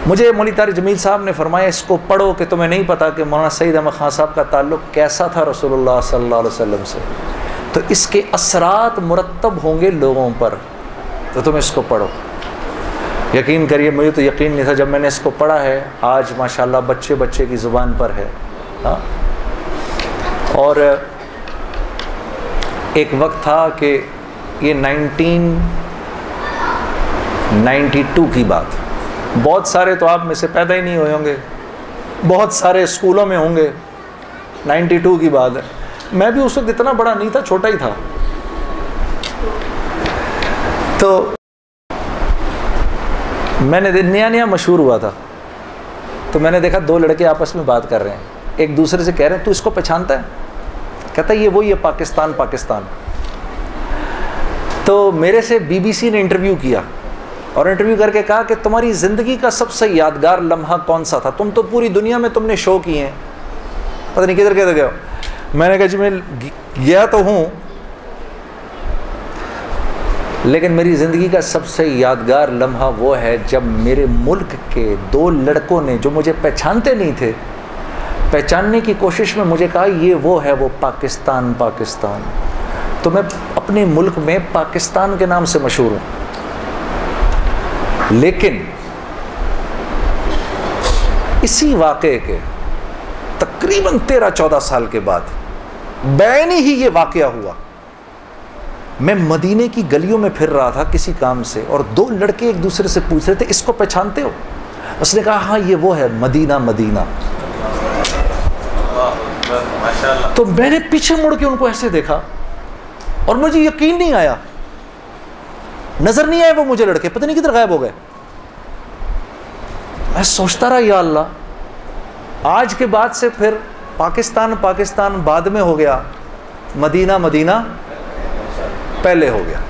मुझे मौलवी तारिक जमील साहब ने फरमाया इसको पढ़ो कि तुम्हें नहीं पता कि मौलाना सईद अहमद खान साहब का ताल्लुक़ कैसा था रसूलुल्लाह सल्लल्लाहु अलैहि वसल्लम से, तो इसके असरात मुरत्तब होंगे लोगों पर, तो तुम इसको पढ़ो। यकीन करिए मुझे तो यकीन नहीं था, जब मैंने इसको पढ़ा है आज माशाल्लाह बच्चे बच्चे की ज़ुबान पर है। हाँ, और एक वक्त था कि ये 1992 की बात, बहुत सारे तो आप में से पैदा ही नहीं हुए होंगे, बहुत सारे स्कूलों में होंगे। 92 की बात है, मैं भी उस वक्त इतना बड़ा नहीं था, छोटा ही था। तो मैंने नया नया मशहूर हुआ था, तो मैंने देखा दो लड़के आपस में बात कर रहे हैं, एक दूसरे से कह रहे हैं तू इसको पहचानता है? कहता है ये वही है पाकिस्तान पाकिस्तान। तो मेरे से बीबीसी ने इंटरव्यू किया और इंटरव्यू करके कहा कि तुम्हारी ज़िंदगी का सबसे यादगार लम्हा कौन सा था? तुम तो पूरी दुनिया में तुमने शो किए हैं, पता नहीं किधर किधर गए हो। मैंने कहा जी मैं गया तो हूँ, लेकिन मेरी ज़िंदगी का सबसे यादगार लम्हा वो है जब मेरे मुल्क के दो लड़कों ने, जो मुझे पहचानते नहीं थे, पहचानने की कोशिश में मुझे कहा ये वो है, वो पाकिस्तान पाकिस्तान। तो मैं अपने मुल्क में पाकिस्तान के नाम से मशहूर हूँ, लेकिन इसी वाक़े के तकरीबन 13-14 साल के बाद बैनी ही ये वाक़या हुआ। मैं मदीने की गलियों में फिर रहा था किसी काम से, और दो लड़के एक दूसरे से पूछ रहे थे इसको पहचानते हो? उसने कहा हाँ ये वो है, मदीना मदीना। तो मैंने पीछे मुड़ के उनको ऐसे देखा और मुझे यकीन नहीं आया, नजर नहीं आए वो मुझे लड़के, पता नहीं किधर गायब हो गए। मैं सोचता रहा या अल्लाह, आज के बाद से फिर पाकिस्तान पाकिस्तान बाद में हो गया, मदीना मदीना पहले हो गया।